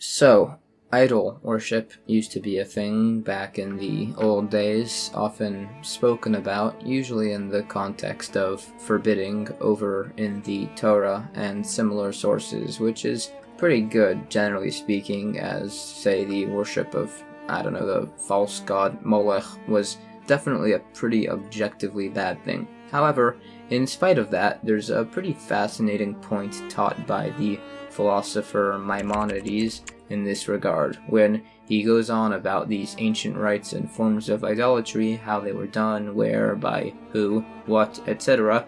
So, idol worship used to be a thing back in the old days, often spoken about, usually in the context of forbidding over in the Torah and similar sources, which is pretty good, generally speaking, as, say, the worship of, the false god Molech was definitely a pretty objectively bad thing. However, in spite of that, there's a pretty fascinating point taught by the philosopher Maimonides in this regard, when he goes on about these ancient rites and forms of idolatry, how they were done, where, by who, what, etc.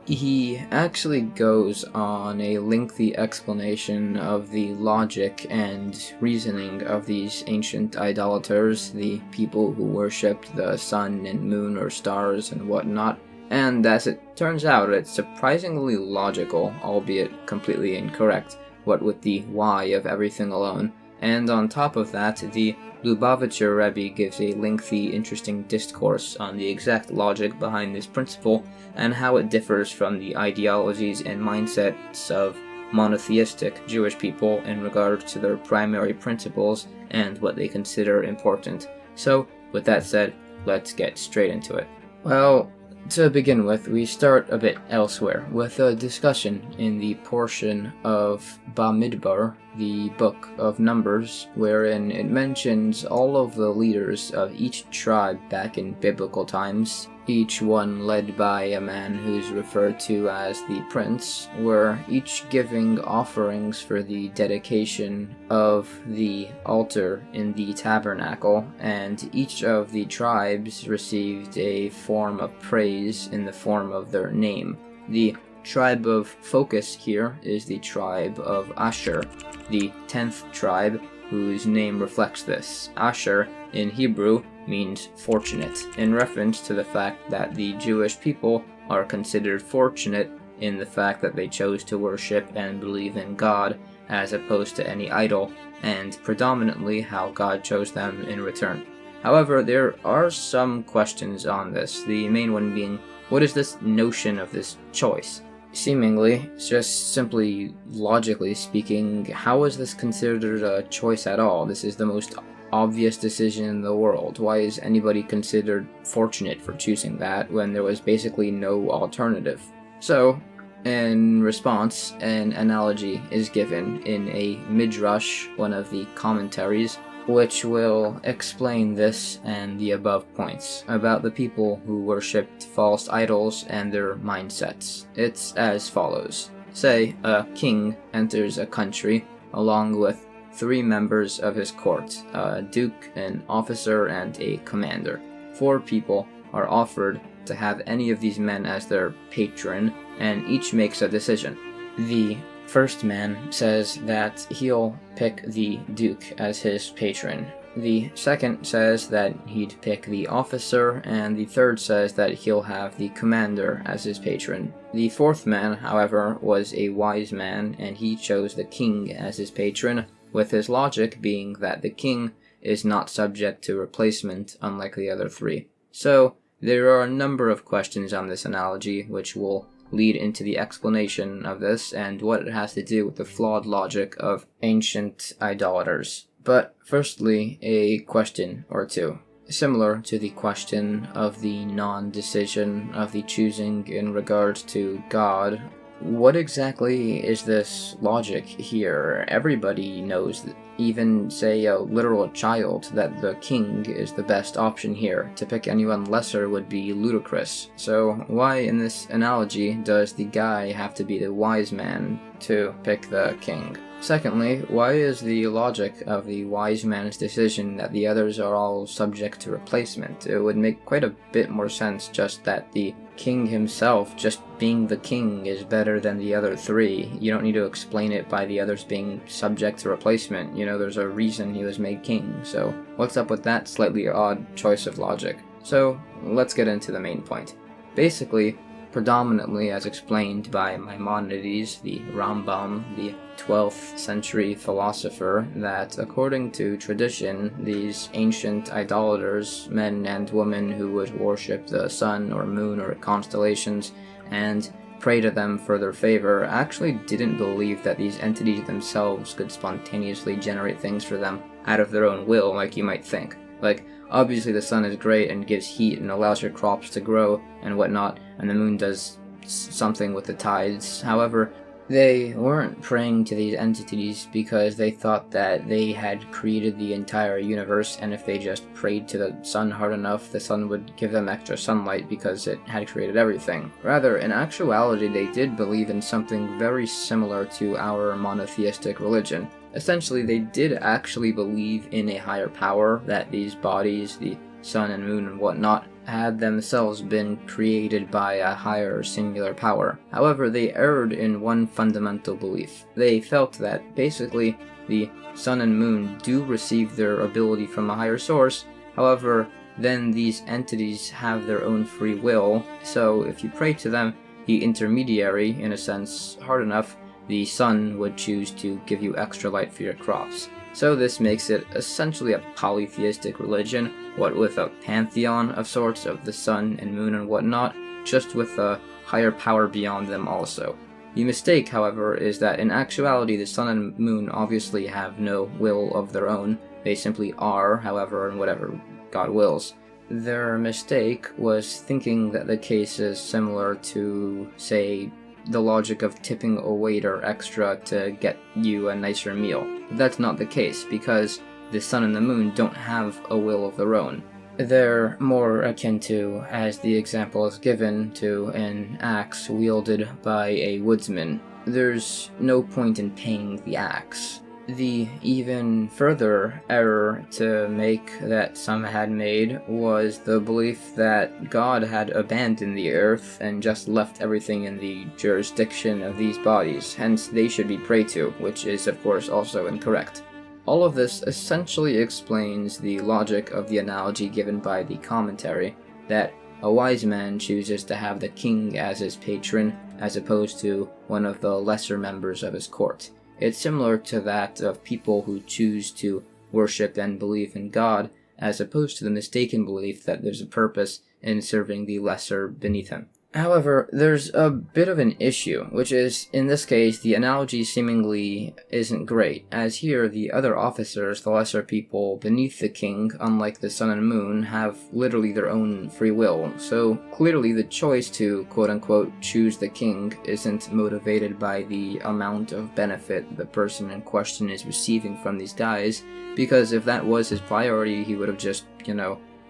He actually goes on a lengthy explanation of the logic and reasoning of these ancient idolaters, the people who worshipped the sun and moon or stars and whatnot. And as it turns out, it's surprisingly logical, albeit completely incorrect, what with the why of everything alone. And on top of that, the Lubavitcher Rebbe gives a lengthy, interesting discourse on the exact logic behind this principle and how it differs from the ideologies and mindsets of monotheistic Jewish people in regard to their primary principles and what they consider important. So, with that said, let's get straight into it. Well, to begin with, we start a bit elsewhere, with a discussion in the portion of Bamidbar, the book of Numbers, wherein it mentions all of the leaders of each tribe back in biblical times, each one led by a man who's referred to as the prince, were each giving offerings for the dedication of the altar in the tabernacle, and each of the tribes received a form of praise in the form of their name. The tribe of focus here is the tribe of Asher, the 10th tribe, whose name reflects this. Asher, in Hebrew, means fortunate, in reference to the fact that the Jewish people are considered fortunate in the fact that they chose to worship and believe in God as opposed to any idol, and predominantly how God chose them in return. However, there are some questions on this, the main one being, what is this notion of this choice? Seemingly, just simply logically speaking, how is this considered a choice at all? This is the most obvious decision in the world. Why is anybody considered fortunate for choosing that when there was basically no alternative? So, in response, an analogy is given in a midrash, one of the commentaries, which will explain this and the above points about the people who worshipped false idols and their mindsets. It's as follows. Say a king enters a country along with 3 members of his court, a duke, an officer, and a commander. 4 people are offered to have any of these men as their patron, and each makes a decision. The first man says that he'll pick the duke as his patron. The second says that he'd pick the officer, and the third says that he'll have the commander as his patron. The fourth man, however, was a wise man, and he chose the king as his patron, with his logic being that the king is not subject to replacement unlike the other 3. So, there are a number of questions on this analogy which will lead into the explanation of this and what it has to do with the flawed logic of ancient idolaters. But firstly, a question or two. Similar to the question of the non-decision of the choosing in regards to God, what exactly is this logic here? Everybody knows that, even, say, a literal child, that the king is the best option here. To pick anyone lesser would be ludicrous. So why, in this analogy, does the guy have to be the wise man to pick the king? Secondly, why is the logic of the wise man's decision that the others are all subject to replacement? It would make quite a bit more sense just that the king himself, just being the king, is better than the other 3. You don't need to explain it by the others being subject to replacement. There's a reason he was made king, so what's up with that slightly odd choice of logic? So, let's get into the main point. Basically, predominantly as explained by Maimonides, the Rambam, the 12th century philosopher, that according to tradition, these ancient idolaters, men and women who would worship the sun or moon or constellations, and pray to them for their favor actually didn't believe that these entities themselves could spontaneously generate things for them out of their own will, like you might think. Like, obviously the sun is great and gives heat and allows your crops to grow and whatnot, and the moon does something with the tides. However, they weren't praying to these entities because they thought that they had created the entire universe, and if they just prayed to the sun hard enough, the sun would give them extra sunlight because it had created everything. Rather, in actuality, they did believe in something very similar to our monotheistic religion. Essentially, they did actually believe in a higher power, that these bodies, the sun and moon and whatnot, had themselves been created by a higher singular power. However, they erred in one fundamental belief. They felt that basically the sun and moon do receive their ability from a higher source. However, then these entities have their own free will, so if you pray to them, the intermediary, in a sense, hard enough, the sun would choose to give you extra light for your crops. So this makes it essentially a polytheistic religion, what with a pantheon of sorts of the sun and moon and whatnot, just with a higher power beyond them also. The mistake, however, is that in actuality the sun and moon obviously have no will of their own. They simply are, however, and whatever God wills. Their mistake was thinking that the case is similar to, say, the logic of tipping a waiter extra to get you a nicer meal. But that's not the case, because the sun and the moon don't have a will of their own. They're more akin to, as the example is given, to an axe wielded by a woodsman. There's no point in paying the axe. The even further error to make that some had made was the belief that God had abandoned the earth and just left everything in the jurisdiction of these bodies, hence they should be prayed to, which is of course also incorrect. All of this essentially explains the logic of the analogy given by the commentary, that a wise man chooses to have the king as his patron as opposed to one of the lesser members of his court. It's similar to that of people who choose to worship and believe in God, as opposed to the mistaken belief that there's a purpose in serving the lesser beneath him. However, there's a bit of an issue, which is, in this case, the analogy seemingly isn't great, as here the other officers, the lesser people beneath the king, unlike the sun and moon, have literally their own free will, so clearly the choice to quote-unquote choose the king isn't motivated by the amount of benefit the person in question is receiving from these guys, because if that was his priority, he would have just,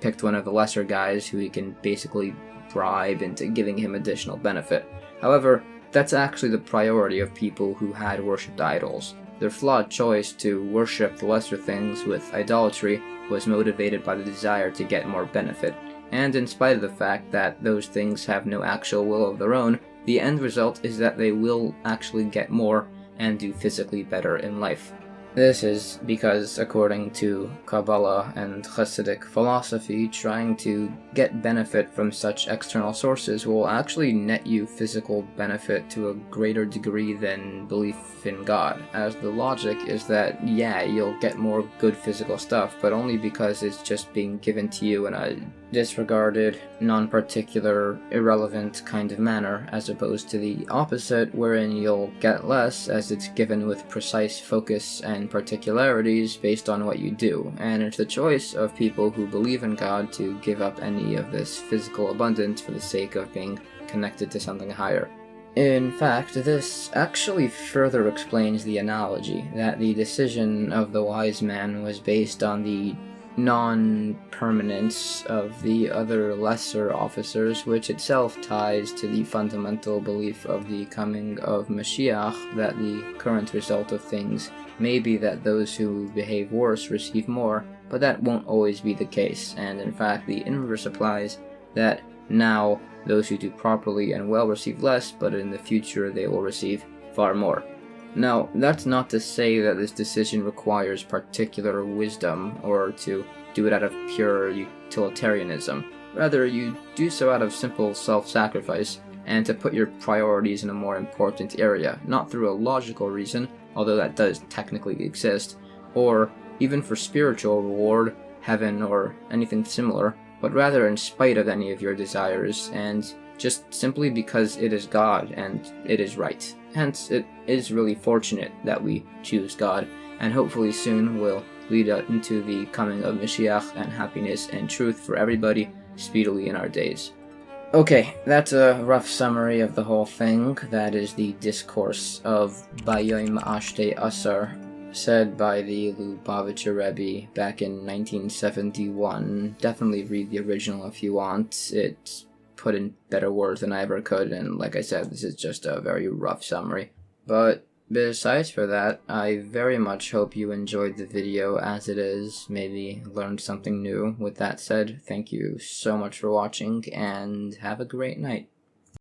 picked one of the lesser guys who he can basically bribe into giving him additional benefit. However, that's actually the priority of people who had worshipped idols. Their flawed choice to worship the lesser things with idolatry was motivated by the desire to get more benefit, and in spite of the fact that those things have no actual will of their own, the end result is that they will actually get more and do physically better in life. This is because, according to Kabbalah and Hasidic philosophy, trying to get benefit from such external sources will actually net you physical benefit to a greater degree than belief in God, as the logic is that, yeah, you'll get more good physical stuff, but only because it's just being given to you in a disregarded, non-particular, irrelevant kind of manner, as opposed to the opposite, wherein you'll get less as it's given with precise focus and particularities based on what you do, and it's the choice of people who believe in God to give up any of this physical abundance for the sake of being connected to something higher. In fact, this actually further explains the analogy, that the decision of the wise man was based on the non-permanence of the other lesser officers, which itself ties to the fundamental belief of the coming of Mashiach, that the current result of things may be that those who behave worse receive more, but that won't always be the case, and in fact the inverse applies, that now those who do properly and well receive less, but in the future they will receive far more. Now, that's not to say that this decision requires particular wisdom or to do it out of pure utilitarianism. Rather, you do so out of simple self-sacrifice and to put your priorities in a more important area, not through a logical reason, although that does technically exist, or even for spiritual reward, heaven, or anything similar, but rather in spite of any of your desires, and just simply because it is God and it is right. Hence, it is really fortunate that we choose God, and hopefully soon will lead us into the coming of Mashiach and happiness and truth for everybody speedily in our days. Okay, that's a rough summary of the whole thing. That is the discourse of Bayom Ashtei Assar, said by the Lubavitcher Rebbe back in 1971. Definitely read the original if you want. It's put in better words than I ever could, and like I said, this is just a very rough summary. But besides for that, I very much hope you enjoyed the video as it is, maybe learned something new. With that said, thank you so much for watching, and have a great night.